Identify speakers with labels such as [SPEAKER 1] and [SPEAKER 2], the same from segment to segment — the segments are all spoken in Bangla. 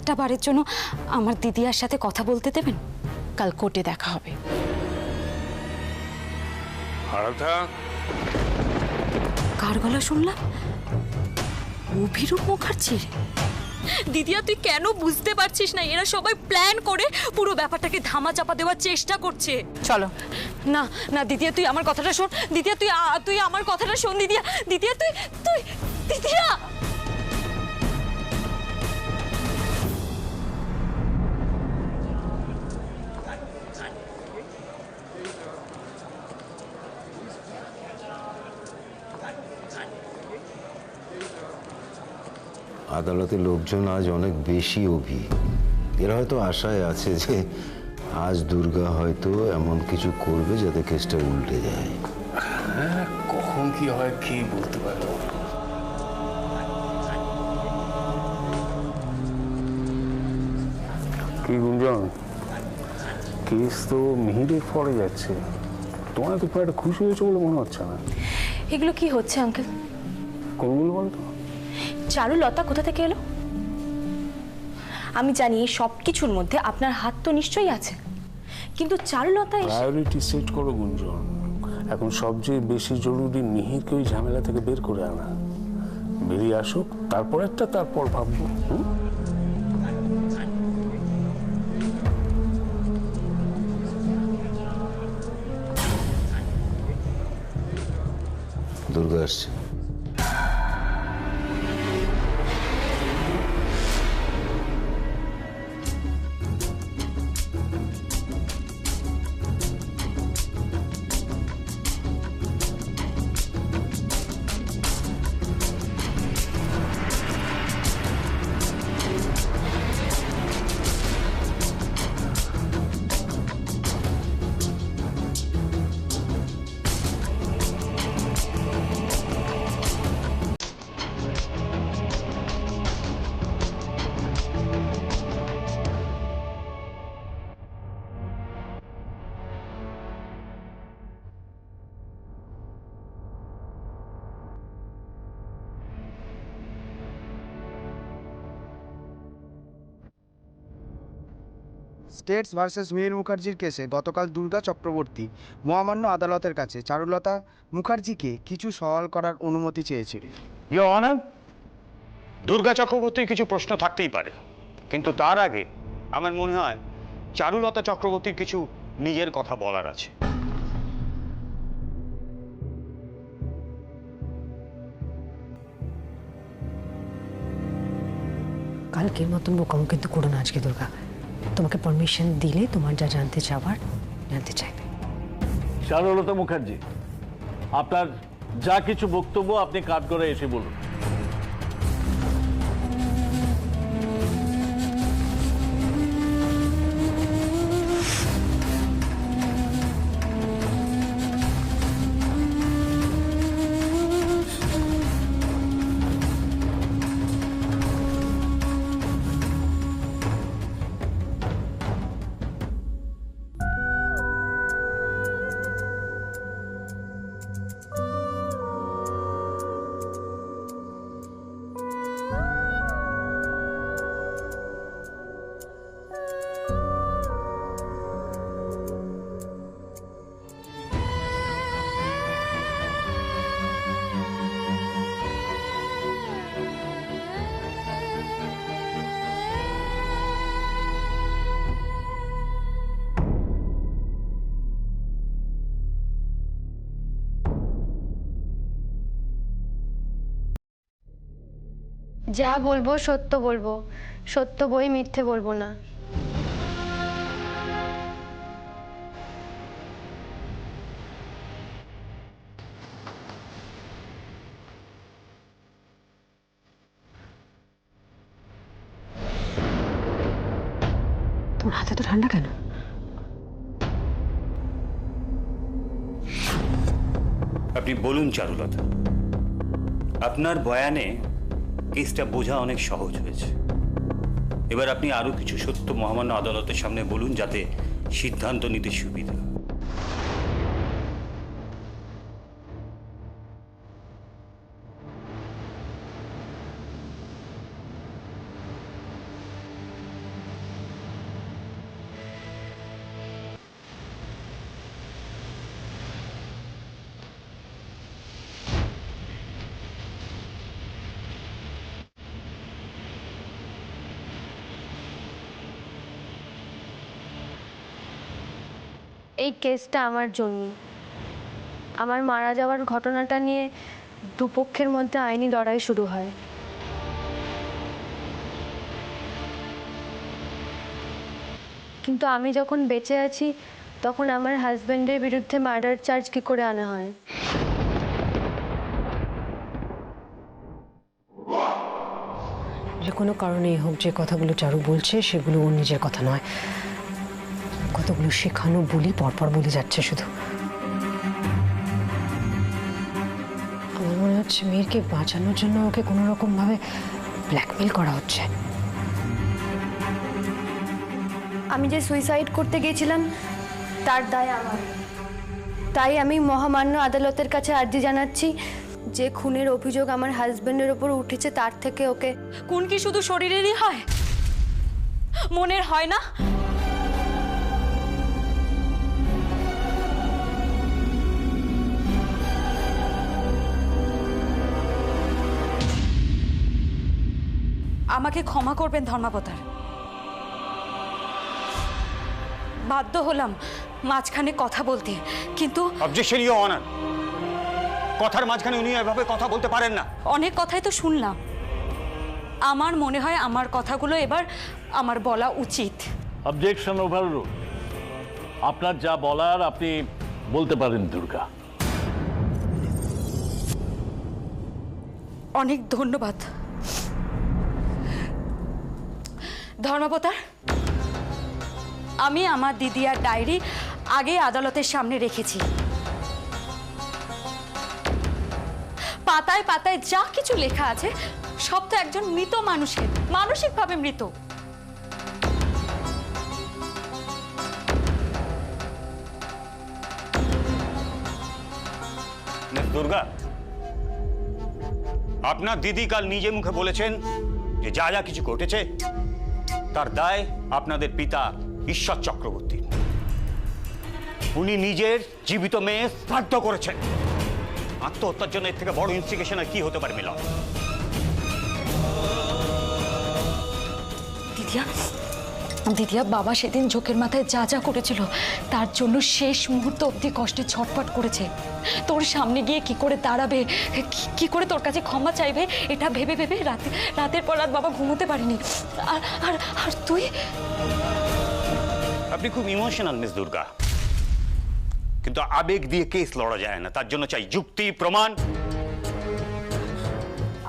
[SPEAKER 1] একটা বারের জন্য আমার দিদিয়ার সাথে কথা বলতে দেবেন? কাল কোর্টে দেখা হবে। কার গলা শুনলাম? অভিরূপ মুখার্জির। দিদিয়া, তুই কেন বুঝতে পারছিস না? এরা সবাই প্ল্যান করে পুরো ব্যাপারটাকে ধামাচাপা দেওয়ার চেষ্টা করছে। চলো। না না দিদিয়া, তুই আমার কথাটা শোন। দিদিয়া, তুই আমার কথাটা শোন। দিদিয়া, দিদিয়া, তুই দিদিয়া।
[SPEAKER 2] আদালতে লোকজন আজ অনেক বেশি অভি। এরা হয়তো আশায় আছে যে আজ দুর্গা হয়তো এমন কিছু করবে যাতে কেসটা উল্টে যায়।
[SPEAKER 3] হ্যাঁ, কখন কি হয় কি বলতে পারবো। কি গুঞ্জন, কেস তো মিহিরের ফলে যাচ্ছে। তোমার তো খুব একটা খুশি হয়েছে বলে মনে হচ্ছে না।
[SPEAKER 4] এগুলো কি হচ্ছে আঙ্কেল?
[SPEAKER 3] কোনগুলো বলতো?
[SPEAKER 4] চারুলতা কোথা থেকে এলো? আমি জানি সব কিছুর মধ্যে আপনার হাত তো নিশ্চয়ই আছে, কিন্তু চারুলতা
[SPEAKER 3] প্রায়োরিটি সেট করো গুঞ্জন। এখন সবচেয়ে বেশি জরুরি মিহিরকে ওই ঝামেলা থেকে বের করে আনা। বেরিয়ে আসুক, তারপর ভাববো।
[SPEAKER 2] দুর্গা আসছে।
[SPEAKER 5] স্টেটস ভার্সেস মিহির মুখার্জির কেসে গতকাল দুর্গা চক্রবর্তী মহামান্য আদালতের কাছে চারুলতা মুখার্জিকে কিছু সওয়াল করার অনুমতি চেয়েছিল।
[SPEAKER 6] ইয়োর অনার, দুর্গা চক্রবর্তীর কিছু প্রশ্ন থাকতেই পারে, কিন্তু তার আগে আমার মনে হয় চারুলতা চক্রবর্তীর কিছু নিজের কথা বলার আছে।
[SPEAKER 7] কালকের মতন বোকামো কিন্তু করো না আজকে দুর্গা। তোমাকে পারমিশন দিলে তোমার যা জানতে চাওয়ার জানতে চাইবে।
[SPEAKER 8] চারুলতা মুখার্জি, আপনার যা কিছু বক্তব্য আপনি কাট করে এসে বলুন।
[SPEAKER 9] যা বলবো সত্য বলবো, সত্য বই মিথ্যে বলবো না।
[SPEAKER 7] তোমার হাতে তো ঠান্ডা কেন?
[SPEAKER 6] আপনি বলুন চারুলতা, আপনার বয়ানে কেসটা বোঝা অনেক সহজ হয়েছে। এবার আপনি আরো কিছু সত্য মহামান্য আদালতের সামনে বলুন, যাতে সিদ্ধান্ত নিতে সুবিধা।
[SPEAKER 9] এই কেসটা আমার জন্য। আমার মারা যাওয়ার ঘটনাটা নিয়ে দুপক্ষের মধ্যে আইনি লড়াই শুরু হয়। কিন্তু আমি যখন বেঁচে আছি তখন আমার হাজব্যান্ডের বিরুদ্ধে মার্ডার চার্জ কী করে আনা হয়?
[SPEAKER 7] যে কোনো কারণেই হোক, যে কথাগুলো চারু বলছে সেগুলো ওর নিজের কথা নয়, কতগুলো শেখানো বলি পরপর বলে যাচ্ছে শুধু। আমার মনে হচ্ছে মেয়েরকে বাঁচানোর জন্য ওকে কোনো রকম ভাবে ব্ল্যাকমেল করা হচ্ছে।
[SPEAKER 9] আমি যে সুইসাইড করতে গিয়েছিলাম তার দায় আমার। তাই আমি মহামান্য আদালতের কাছে আর্জি জানাচ্ছি যে খুনের অভিযোগ আমার হাজবেন্ডের ওপর উঠেছে তার থেকে ওকে।
[SPEAKER 1] খুন কি শুধু শরীরেরই হয়, মনের হয় না? আমাকে ক্ষমা করবেন ধর্মাবতার, বাধ্য হলাম মাঝখানে কথা বলতে, কিন্তু
[SPEAKER 6] অবজেকশন ইওর অনার, কথার মাঝখানে উনি এভাবে কথা বলতে পারেন না।
[SPEAKER 1] অনেক কথাই তো শুনলাম, আমার মনে হয় আমার কথাগুলো এবার আমার বলা উচিত।
[SPEAKER 8] Objection overrule. আপনার যা বলার আপনি বলতে পারেন দুর্গা।
[SPEAKER 1] অনেক ধন্যবাদ ধর্মাবতার। আমি আমার দিদিয়ার ডায়েরি আগে আদালতের সামনে রেখেছি। পাতায় পাতায় যা কিছু লেখা আছে সব তো একজন মৃত মানুষের, মানসিকভাবে মৃত।
[SPEAKER 6] দুর্গা, আপনার দিদি কাল নিজে মুখে বলেছেন যে যা যা কিছু ঘটেছে তার দায় আপনাদের পিতা ঈশ্বর চক্রবর্তী। উনি নিজের জীবিত মেয়ে শ্রাদ্ধ করেছেন। আত্মহত্যার জন্য এর থেকে বড় ইনস্টিগেশন আর কি হতে পারে মিলন?
[SPEAKER 1] দিদিয়া, দিদিয়া, বাবা সেদিন চোখের মাথায় যা যা করেছিল তার জন্য শেষ মুহূর্ত অবধি কষ্টে ছটফট করেছে। তোর সামনে গিয়ে কি করে দাঁড়াবে, কি করে তোর কাছে ক্ষমা চাইবে, এটা ভেবে ভেবে রাতের পর রাত বাবা ঘুমোতে পারিনি। আর আর আর তুই?
[SPEAKER 6] আপনি খুব ইমোশনাল মিস দুর্গা, কিন্তু আবেগ দিয়ে কেস লড়া যায় না। তার জন্য চাই যুক্তি, প্রমাণ।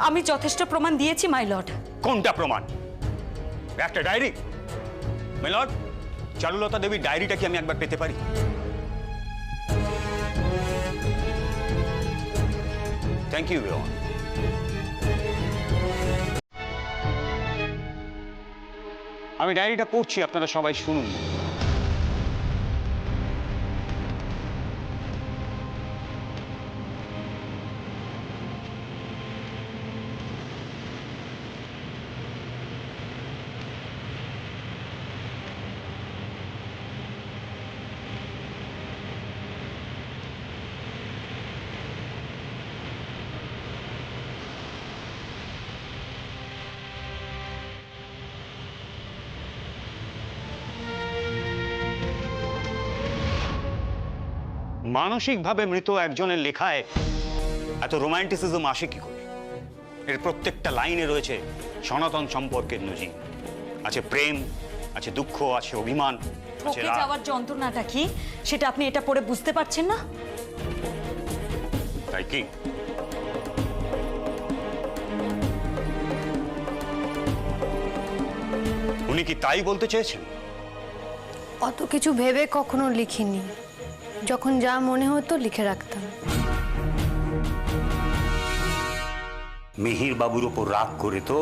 [SPEAKER 1] আমি যথেষ্ট প্রমাণ দিয়েছি মাই লর্ড।
[SPEAKER 6] কোনটা প্রমাণ? একটা ডায়েরি? মাই লর্ড, চারুলতা দেবীর ডায়েরিটা কি আমি একবার পেতে পারি? Thank you. আমি ডায়েরিটা পড়ছি, আপনারা সবাই শুনুন। মানসিকভাবে মৃত একজনের লেখায় এত রোমান্টিসিজম আসে কি করে? এর প্রত্যেকটা লাইনে রয়েছে সনাতন সম্পর্কের নজির। আছে প্রেম, আছে দুঃখ, আছে অভিমান, আছে
[SPEAKER 1] ঠকে
[SPEAKER 6] রাগ।
[SPEAKER 1] যাওয়ার যন্ত্রণাটা কি সেটা আপনি এটা পড়ে বুঝতে পারছেন না?
[SPEAKER 6] তাই কি? উনি কি তাই বলতে চেয়েছেন?
[SPEAKER 9] অত কিছু ভেবে কখনো লিখিনি, যখন যা মনে হতো লিখে রাখতাম।
[SPEAKER 6] মিহির বাবুর ওপর রাগ করে তো?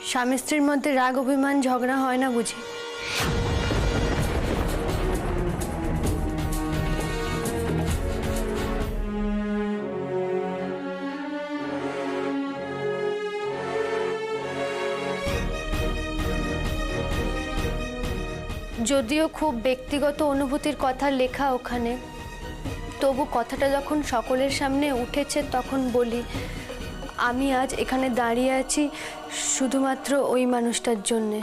[SPEAKER 9] স্বামী স্ত্রীর মধ্যে রাগ অভিমান ঝগড়া হয় না বুঝি? যদিও খুব ব্যক্তিগত অনুভূতির কথা লেখা ওখানে, তবু কথাটা যখন সকলের সামনে উঠেছে তখন বলি, আমি আজ এখানে দাঁড়িয়ে আছি শুধুমাত্র ওই মানুষটার জন্যে।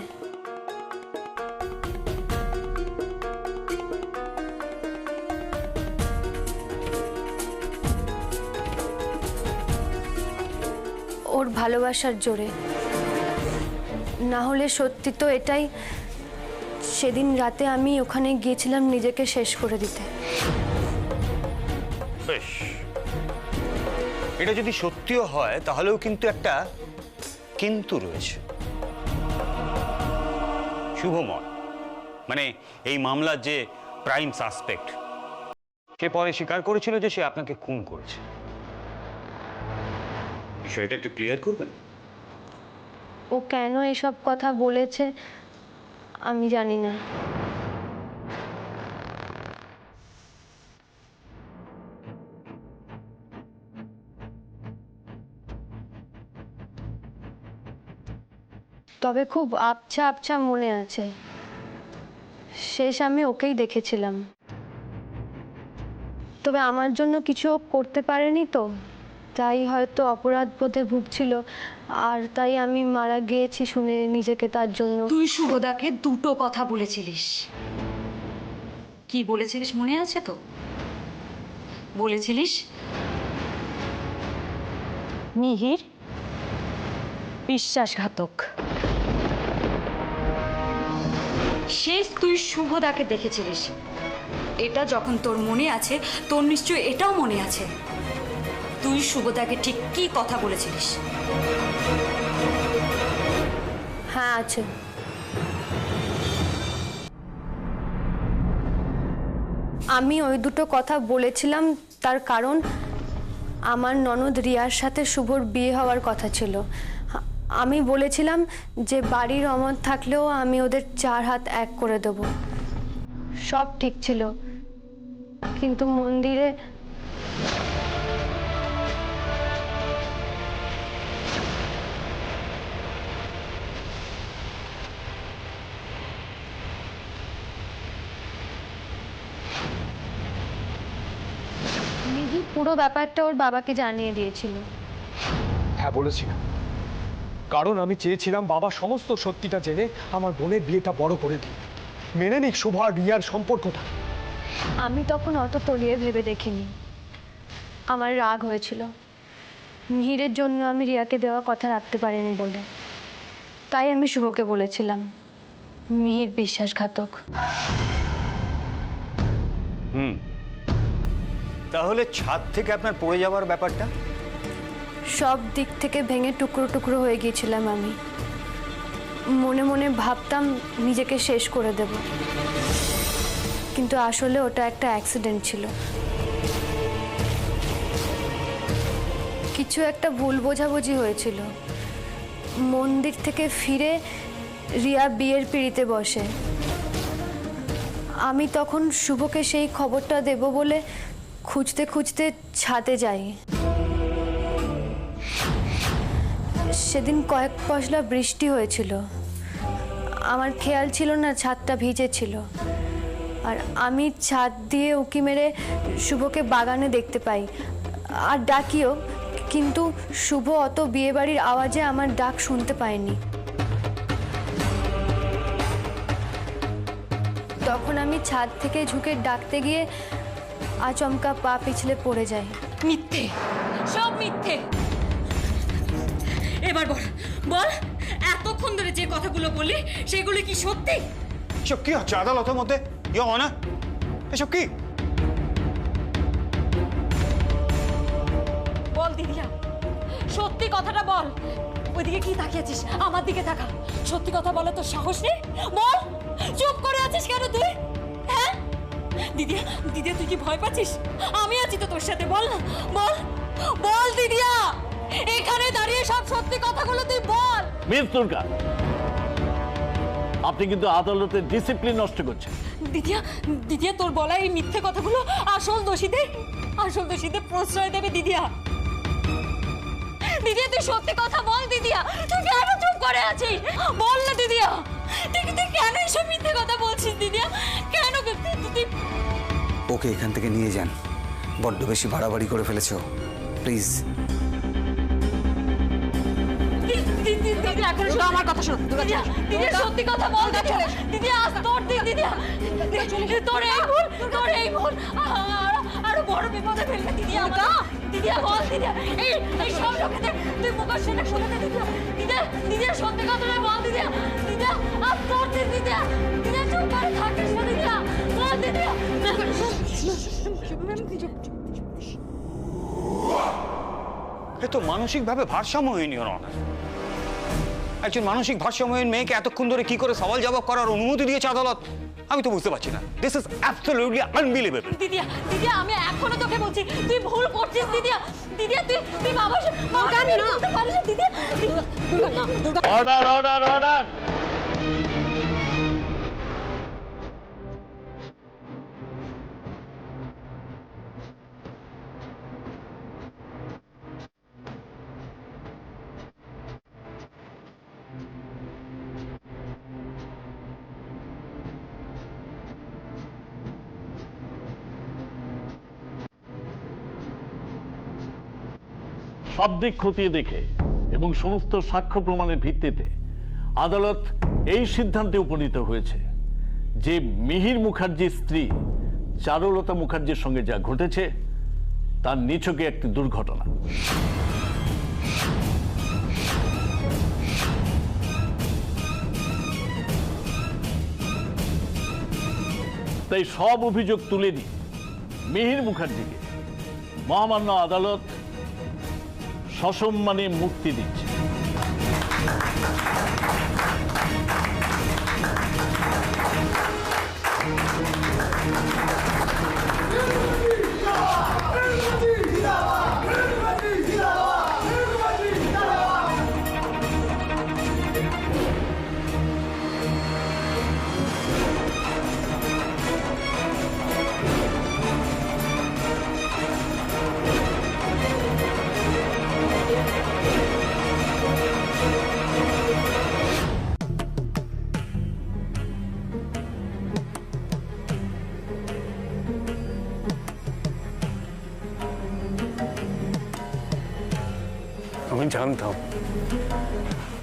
[SPEAKER 9] ওর ভালোবাসার জোরে। না হলে সত্যি তো এটাই, সেদিন রাতে আমি ওখানে গিয়েছিলাম নিজেকে শেষ করে দিতে।
[SPEAKER 6] বেশ, এটা যদি সত্যিও হয় তাহলেও কিন্তু একটা কিন্তু রয়েছে। শুভময় মানে এই মামলার যে প্রাইম সাসপেক্ট, সে পরে স্বীকার করেছিল যে সে আপনাকে খুন করেছে। বিষয়টা একটু ক্লিয়ার করবেন?
[SPEAKER 9] ও কেন এসব কথা বলেছে আমি জানি না। তবে খুব আবছা আবছা মনে আছে, শেষ আমি ওকেই দেখেছিলাম। তবে আমার জন্য কিছু ও করতে পারেনি তো, তাই হয়তো অপরাধ বোধে ভুগছিল, আর তাই আমি মারা গিয়েছি শুনে নিজেকে তার জন্য।
[SPEAKER 1] তুই শুভদাকে দুটো কথা বলেছিলিস। কি বলেছিলিস মনে আছে তো? বলেছিলিস মিহির বিশ্বাসঘাতক। শেষ তুই শুভদাকে দেখেছিলিস, এটা যখন তোর মনে আছে, তোর নিশ্চয়ই এটাও মনে আছে তুই শুভদাকে ঠিক কি কথা বলেছিলিস।
[SPEAKER 9] হ্যাঁ আছে। আমি ওই দুটো কথা বলেছিলাম তার কারণ আমার ননদ রিয়ার সাথে শুভর বিয়ে হওয়ার কথা ছিল। আমি বলেছিলাম যে বাড়ির অমত থাকলেও আমি ওদের 4 হাত এক করে দেব। সব ঠিক ছিল, কিন্তু মন্দিরে মিহি পুরো ব্যাপারটা ওর বাবাকে জানিয়ে দিয়েছিল।
[SPEAKER 10] হ্যাঁ বলেছিলাম, কারণ আমি চেয়েছিলাম বাবা সমস্ত সত্যিটা জেনে আমার বোনের বিয়েটা বড় করে দিই, মেনে নিক শুভ আর রিয়ার সম্পর্কটা।
[SPEAKER 9] আমি তখন অত তলিয়ে ভেবে দেখিনি। আমার রাগ হয়েছিল মিহিরের জন্য আমি রিয়াকে দেওয়া কথা রাখতে পারিনি বলে। তাই আমি শুভকে বলেছিলাম মিহির বিশ্বাসঘাতক।
[SPEAKER 6] তাহলে ছাদ থেকে আপনার পড়ে যাওয়ার ব্যাপারটা?
[SPEAKER 9] সব দিক থেকে ভেঙে টুকরো টুকরো হয়ে গিয়েছিলাম আমি। মনে মনে ভাবতাম নিজেকে শেষ করে দেব, কিন্তু আসলে ওটা একটা অ্যাক্সিডেন্ট ছিল। কিছু একটা ভুল বোঝাবুঝি হয়েছিল। মন্দির থেকে ফিরে রিয়া বিয়ের পিঁড়িতে বসে। আমি তখন শুভকে সেই খবরটা দেব বলে খুঁজতে খুঁজতে ছাদে যাই। সেদিন কয়েক পশলা বৃষ্টি হয়েছিল, আমার খেয়াল ছিল না ছাদটা ভিজে ছিল। আর আমি ছাদ দিয়ে উঁকি মেরে শুভকে বাগানে দেখতে পাই আর ডাকিও, কিন্তু শুভ অত বিয়েবাড়ির আওয়াজে আমার ডাক শুনতে পায়নি। তখন আমি ছাদ থেকে ঝুঁকে ডাকতে গিয়ে আচমকা পা পিছলে পড়ে যায়।
[SPEAKER 1] মিথ্যে, সব মিথ্যে। এবার বল বল, এতক্ষণ ধরে যে কথাগুলো বললি সেগুলো কি সত্যি?
[SPEAKER 6] এসব কি হচ্ছে আদালতের মধ্যে? না, এসব কি?
[SPEAKER 1] বল দিদিয়া, সত্যি কথাটা বল। ওইদিকে কি তাকিয়েছিস? আমার দিকে তাকা। সত্যি কথা বলে তোর সাহস নেই? বল, চুপ করে আছিস কেন তুই? হ্যাঁ দিদিয়া, দিদিয়া তুই কি ভয় পাচ্ছিস? আমি আছি তো তোর সাথে, বল না, বল বল দিদিয়া, এখানে দাঁড়িয়ে সব সত্যি কথাগুলো তুই বল।
[SPEAKER 8] মিস দুর্গা, আপনি কিন্তু আদালতের ডিসিপ্লিন নষ্ট করছেন।
[SPEAKER 1] দিদিয়া, দিদিয়া তোর বলা এই মিথ্যে কথাগুলো আসল দোষীদের প্রশ্রয় দেবে। দিদিয়া, দিদিয়া তুই সত্যি কথা বল। দিদিয়া তুই কেন চুপ করে আছিস? বল না দিদিয়া, তুই কেন এসব মিথ্যে কথা বলছিস? দিদিয়া কেন? তুই
[SPEAKER 11] ওকে এখান থেকে নিয়ে যান, বড্ড বেশি বাড়াবাড়ি করে ফেলেছো, প্লিজ।
[SPEAKER 1] আমার কথা শোন দিদিয়া, সত্যি কথা বল। দিদিয়া তোর দিদিয়া, তোর এই ভুল আরো বড় বিপদে ফেলবে। দিদিয়া দিদিয়া বল দিদিয়া, এই সব লোকেদের তুই মুখের সামনে শুনে দে দিদিয়া। দিদিয়া দিদিয়া সত্যি কথাটা বল দিদিয়া। দিদিয়া আপ করতে দিদিয়া। দিদিয়া চুপ করে থাকিস না দিদিয়া। বল দিদিয়া।
[SPEAKER 6] এ তো মানসিকভাবে ভারসাম্যহীন ইওর অনার। একজন মানসিক ভারসাম্যহীন মেয়েকে এতক্ষণ ধরে কি করে সওয়াল জবাব করার অনুমতি দিয়েছে আদালত, আমি তো বুঝতে পারছি না। This is absolutely unbelievable.
[SPEAKER 1] দিদিয়া দিদিয়া আমি এখনো তোকে বলছি তুই ভুল করছিস দিদিয়া। দিদিয়া তুই বাবার সাথে বলতে পারিস না দিদিয়া।
[SPEAKER 8] Order order order. সব দিক খতিয়ে দেখে এবং সমস্ত সাক্ষ্য প্রমাণের ভিত্তিতে আদালত এই সিদ্ধান্তে উপনীত হয়েছে যে মিহির মুখার্জির স্ত্রী চারুলতা মুখার্জির সঙ্গে যা ঘটেছে তার নিছকে একটি দুর্ঘটনা। তাই সব অভিযোগ তুলে নিয়ে মিহির মুখার্জিকে মহামান্য আদালত সসম্মানে মুক্তি দিচ্ছে।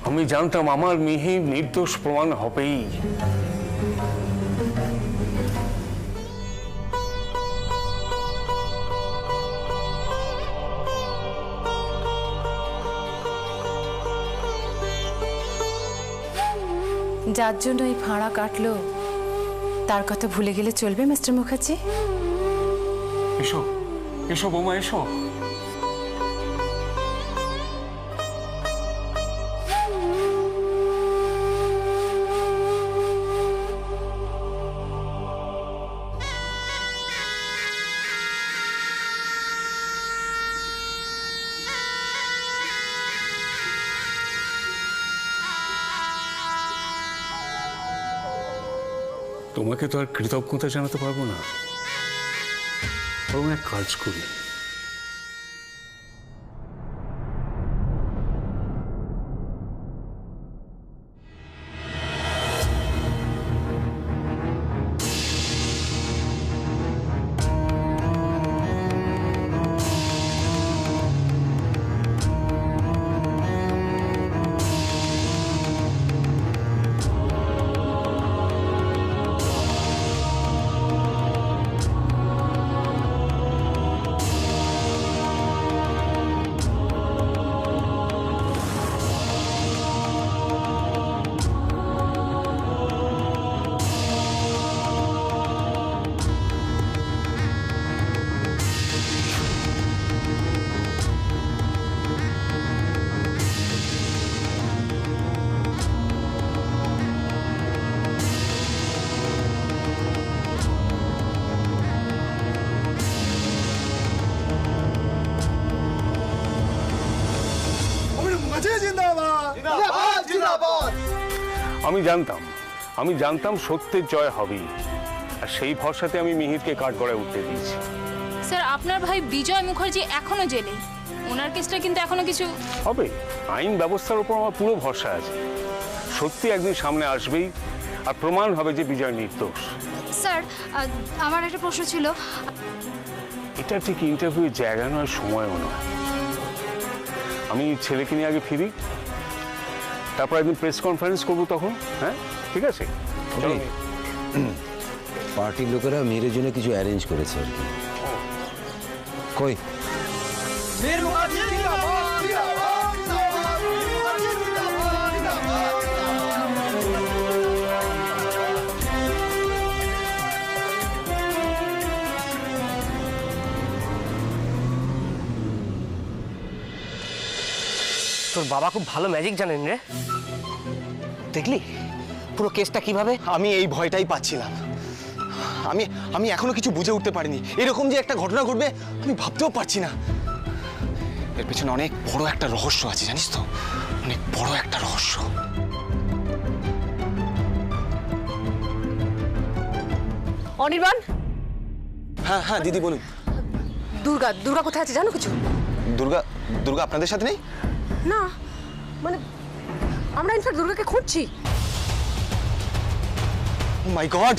[SPEAKER 3] আমি জানতাম আমার মিহি নির্দোষ প্রমাণ হবেই।
[SPEAKER 12] যার জন্য এই ফাঁড়া কাটলো তার কথা ভুলে গেলে চলবে মিস্টার মুখার্জি?
[SPEAKER 3] এসো এসো বৌমা এসো। তোমাকে তো আর কৃতজ্ঞতা জানাতে পারবো না, বরং এক কাজ করি। আমি জানতাম সত্যের জয় হবেই, আর সেই ভরসাতে আমি মিহিরকে কাঠগড়ায় উঠতে দিয়েছি।
[SPEAKER 13] স্যার আপনার ভাই বিজয় মুখার্জি এখনো জেলে, ওনার কেসটা কিন্তু এখনো কিছু
[SPEAKER 3] হবে। আইন ব্যবস্থার উপর আমার পুরো ভরসা আছে। সত্যি একদিন সামনে আসবেই, আর প্রমাণ হবে যে বিজয় নির্দোষ।
[SPEAKER 13] স্যার আমার একটা প্রশ্ন ছিল।
[SPEAKER 3] এটা ঠিক ইন্টারভিউর জায়গা নয়, সময়ও নয়। আমি ছেলেকে নিয়ে আগে ফিরি, তারপর একদিন প্রেস কনফারেন্স করবো তখন। হ্যাঁ ঠিক আছে।
[SPEAKER 2] পার্টির লোকেরা মেয়ের জন্য কিছু অ্যারেঞ্জ করেছে আর কি। কই
[SPEAKER 14] তোর বাবা খুব ভালো ম্যাজিক জানেন রে। দেখলি পুরো কেসটা কিভাবে?
[SPEAKER 15] আমি এই ভয়টাই পাচ্ছিলাম। আমি আমি এখনো কিছু বুঝে উঠতে পারিনি, এরকম যে একটা ঘটনা ঘটবে আমি ভাবতেও পারছি না। এর পেছনে অনেক বড় একটা রহস্য আছে, জানিস তো, অনেক বড় একটা রহস্য।
[SPEAKER 7] অনির্বাণ,
[SPEAKER 15] হ্যাঁ হ্যাঁ দিদি বলুন।
[SPEAKER 7] দুর্গা দুর্গা কোথায় আছে জানো কিছু?
[SPEAKER 15] দুর্গা দুর্গা আপনাদের সাথে নেই?
[SPEAKER 7] না, মানে আমরা ইনফ্যাক্ট দুর্গাকে খুঁজছি।
[SPEAKER 15] ও মাই গড,